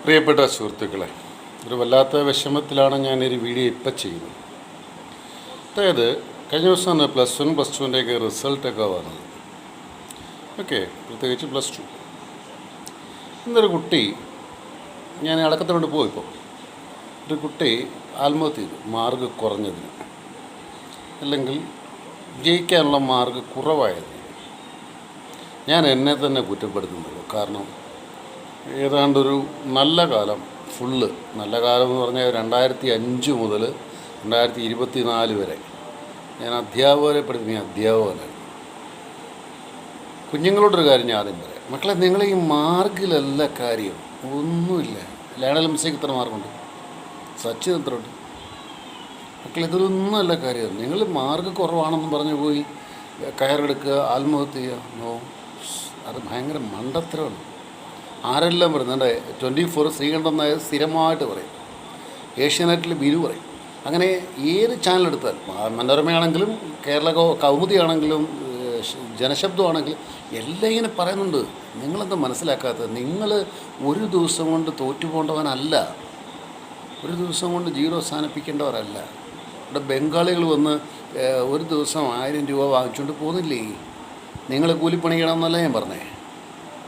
പ്രിയപ്പെട്ട സുഹൃത്തുക്കളെ, ഒരു വല്ലാത്ത വിഷമത്തിലാണ് ഞാനൊരു വീഡിയോ ഇപ്പം ചെയ്യുന്നത്. അതായത് കഴിഞ്ഞ ദിവസമാണ് +1 +2ൻ്റെയൊക്കെ റിസൾട്ടൊക്കെ വന്നത്. ഓക്കെ, പ്രത്യേകിച്ച് +2. ഇന്നൊരു കുട്ടി, ഞാൻ അടക്കത്തോണ്ട് പോയിപ്പോൾ ഒരു കുട്ടി ആത്മഹത്യ ചെയ്തു, മാർക്ക് കുറഞ്ഞതിന്, അല്ലെങ്കിൽ ജയിക്കാനുള്ള മാർക്ക് കുറവായതിന്. ഞാൻ എന്നെ തന്നെ കുറ്റപ്പെടുത്തുന്നത്. കാരണം ഏതാണ്ടൊരു നല്ല കാലം ഫുള്ള്, നല്ല കാലം എന്ന് പറഞ്ഞാൽ 2005 മുതൽ 2024 വരെ ഞാൻ അധ്യാപകരെ പഠിപ്പിക്കുന്ന അധ്യാപകനാണ്. കുഞ്ഞുങ്ങളോടൊരു കാര്യം ഞാൻ ആദ്യം പറയാം. മക്കളെ, നിങ്ങൾ ഈ മാർക്കിലല്ല കാര്യം, ഒന്നുമില്ല. ലയണൽ മെസ്സിക്ക് ഇത്ര മാർക്കുണ്ട്, സച്ചിൻ എത്രയുണ്ട്? മക്കളെ, ഇതൊന്നുമല്ല കാര്യം. നിങ്ങൾ മാർക്ക് കുറവാണെന്ന് പറഞ്ഞു പോയി കയറെടുക്കുക, ആത്മഹത്യ ചെയ്യുക. നോ, അത് ഭയങ്കര മണ്ടത്തരമാണ്. ആരെല്ലാം പറയുന്നുണ്ട്. 24 ശ്രീകണ്ഠൻ നായർ സ്ഥിരമായിട്ട് പറയും, ഏഷ്യാനെറ്റിൽ ബിനു പറയും. അങ്ങനെ ഏത് ചാനലെടുത്താൽ, മനോരമയാണെങ്കിലും കേരള കൗമുദിയാണെങ്കിലും ജനശബ്ദമാണെങ്കിലും എല്ലാം ഇങ്ങനെ പറയുന്നുണ്ട്. നിങ്ങളെന്താ മനസ്സിലാക്കാത്തത്? നിങ്ങൾ ഒരു ദിവസം കൊണ്ട് തോറ്റുപോകേണ്ടവനല്ല, ഒരു ദിവസം കൊണ്ട് ജീവിതം അവസാനിപ്പിക്കേണ്ടവരല്ല. ഇവിടെ ബംഗാളികൾ വന്ന് ഒരു ദിവസം 1000 രൂപ വാങ്ങിച്ചുകൊണ്ട് പോകുന്നില്ലേ? നിങ്ങൾ കൂലിപ്പണിയണമെന്നല്ല ഞാൻ പറഞ്ഞേ.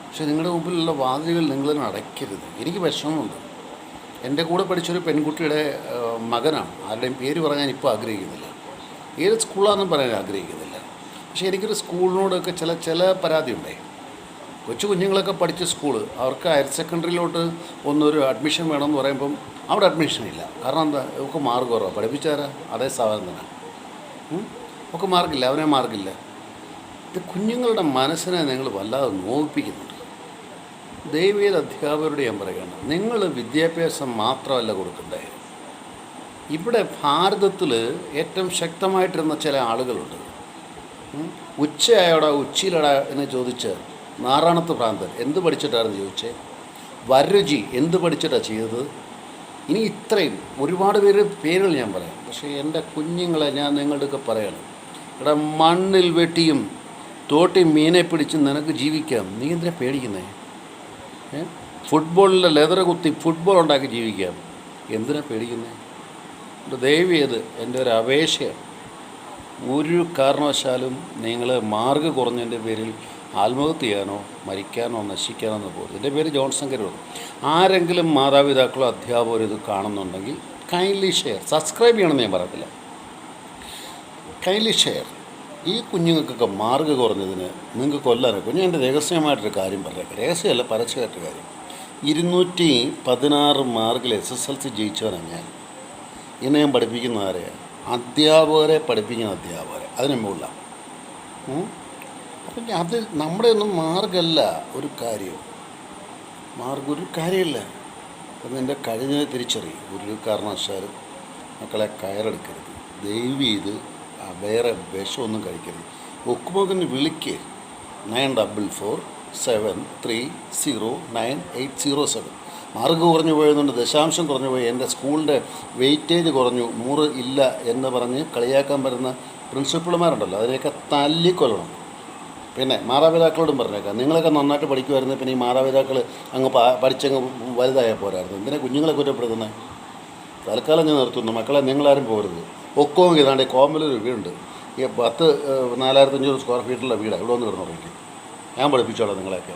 പക്ഷെ നിങ്ങളുടെ മുമ്പിലുള്ള വാതിലുകൾ നിങ്ങളതിന് അടയ്ക്കരുത്. എനിക്ക് വിഷമമുണ്ട്. എൻ്റെ കൂടെ പഠിച്ചൊരു പെൺകുട്ടിയുടെ മകനാണ്, ആരുടെയും പേര് പറയാൻ ഇപ്പോൾ ആഗ്രഹിക്കുന്നില്ല, ഏത് സ്കൂളാണെന്നും പറയാൻ ആഗ്രഹിക്കുന്നില്ല. പക്ഷേ എനിക്കൊരു സ്കൂളിനോടൊക്കെ ചില പരാതിയുണ്ടേ. കൊച്ചു കുഞ്ഞുങ്ങളൊക്കെ പഠിച്ച സ്കൂള്, അവർക്ക് ഹയർ സെക്കൻഡറിയിലോട്ട് ഒന്നൊരു അഡ്മിഷൻ വേണമെന്ന് പറയുമ്പം അവിടെ അഡ്മിഷനില്ല. കാരണം എന്താ? ഒക്കെ മാർക്ക് കുറവാണ്. പഠിപ്പിച്ചാരാ? അതേ സ്ഥാപനം തന്നെ. ഒക്കെ മാർക്കില്ല, അവനെ മാർക്കില്ല. ഇത് കുഞ്ഞുങ്ങളുടെ മനസ്സിനെ നിങ്ങൾ വല്ലാതെ നോവിപ്പിക്കുന്നുണ്ട്. ദൈവീയ അധ്യാപകരോട് ഞാൻ പറയുകയാണ്, നിങ്ങൾ വിദ്യാഭ്യാസം മാത്രമല്ല കൊടുക്കണ്ടേ. ഇവിടെ ഭാരതത്തിൽ ഏറ്റവും ശക്തമായിട്ടിരുന്ന ചില ആളുകളുണ്ട്. ഉച്ചയായോടാ, ഉച്ചയിലടാ എന്ന് ചോദിച്ച് നാറാണത്ത് ഭ്രാന്തൻ എന്ത് പഠിച്ചിട്ടാണെന്ന് ചോദിച്ചേ. വരരുചി എന്ത് പഠിച്ചിട്ടാണ് ചെയ്തത്? ഇനി ഇത്രയും ഒരുപാട് പേരുകൾ ഞാൻ പറയാം. പക്ഷേ എൻ്റെ കുഞ്ഞുങ്ങളെ ഞാൻ നിങ്ങളുടെയൊക്കെ പറയണം, ഇവിടെ മണ്ണിൽ വെട്ടിയും തോട്ടി മീനെ പിടിച്ച് നിനക്ക് ജീവിക്കാം. നീ എന്തിനാ പേടിക്കുന്നേ? ഫുട്ബോളിൻ്റെ ലെതർ കുത്തി ഫുട്ബോൾ ഉണ്ടാക്കി ജീവിക്കാം. എന്തിനാ പേടിക്കുന്നേ? ദയവ് ചെയ്ത് എൻ്റെ ഒരു അപേക്ഷയാണ്, ഒരു കാരണവശാലും നിങ്ങൾ മാർക്ക് കുറഞ്ഞതിൻ്റെ പേരിൽ ആത്മഹത്യ ചെയ്യാനോ മരിക്കാനോ നശിക്കാനോ എന്ന് പോകും. എൻ്റെ പേര് ജോൺസൺ കരൂർ. ആരെങ്കിലും മാതാപിതാക്കളോ അധ്യാപകരോ ഇത് കാണുന്നുണ്ടെങ്കിൽ കൈൻഡ്ലി ഷെയർ. സബ്സ്ക്രൈബ് ചെയ്യണമെന്ന് ഞാൻ പറയത്തില്ല, കൈൻഡ്ലി ഷെയർ. ഈ കുഞ്ഞുങ്ങൾക്കൊക്കെ മാർക്ക് കുറഞ്ഞതിന് നിങ്ങൾക്ക് കൊല്ലാനൊക്കെ ഞാൻ എൻ്റെ രഹസ്യമായിട്ടൊരു കാര്യം പറഞ്ഞേക്കാം. രഹസ്യമല്ല, പരസ്യമായിട്ടൊരു കാര്യം. 216 മാർക്കിൽ SSLC ജയിച്ചവനാണ് ഞാൻ. ഇന്ന് ഞാൻ പഠിപ്പിക്കുന്ന ആരെയാണ്? അധ്യാപകരെ പഠിപ്പിക്കുന്ന അധ്യാപകരെ. അതിന് മുകളിലാണ്. അപ്പം അത് നമ്മുടെ ഒന്നും മാർഗല്ല ഒരു കാര്യം. മാർഗം ഒരു കാര്യമല്ല. അപ്പം നിൻ്റെ കഴിഞ്ഞതിനെ തിരിച്ചറിയും. ഒരു കാരണവശാലും മക്കളെ കയറെടുക്കരുത്. ദയവ് ചെയ്ത് വേറെ വിഷമൊന്നും കഴിക്കരുത്. ഒക്കുമോക്കിന് വിളിക്ക് 9447309807. മാർക്ക് കുറഞ്ഞു പോയതുകൊണ്ട്, ദശാംശം കുറഞ്ഞു പോയി, എൻ്റെ സ്കൂളിൻ്റെ വെയിറ്റേജ് കുറഞ്ഞു, 100 ഇല്ല എന്ന് പറഞ്ഞ് കളിയാക്കാൻ വരുന്ന പ്രിൻസിപ്പൾമാരുണ്ടല്ലോ, അതിനെയൊക്കെ തല്ലിക്കൊല്ലണം. പിന്നെ മാതാപിതാക്കളോടും പറഞ്ഞേക്കാം, നിങ്ങളൊക്കെ നന്നായിട്ട് പഠിക്കുമായിരുന്നു, പിന്നെ ഈ മാതാപിതാക്കൾ അങ്ങ് പഠിച്ചങ്ങ് വലുതായാൽ പോരായിരുന്നു. എന്തിനാ കുഞ്ഞുങ്ങളെ കുറ്റപ്പെടുത്തുന്നത്? തൽക്കാലം ഞാൻ നിർത്തുന്നു. മക്കളെ, നിങ്ങളാരും പോകരുത്. ഒക്കവും ഇതാണ്ട് കോമ്പലൊരു വീടുണ്ട്, ഈ 4500 സ്ക്വയർ ഫീറ്റുള്ള വീടാണ്. ഇവിടെ വന്ന് കിടന്നുറങ്ങിക്കും. ഞാൻ പഠിപ്പിച്ചോളാം നിങ്ങളെയൊക്കെ.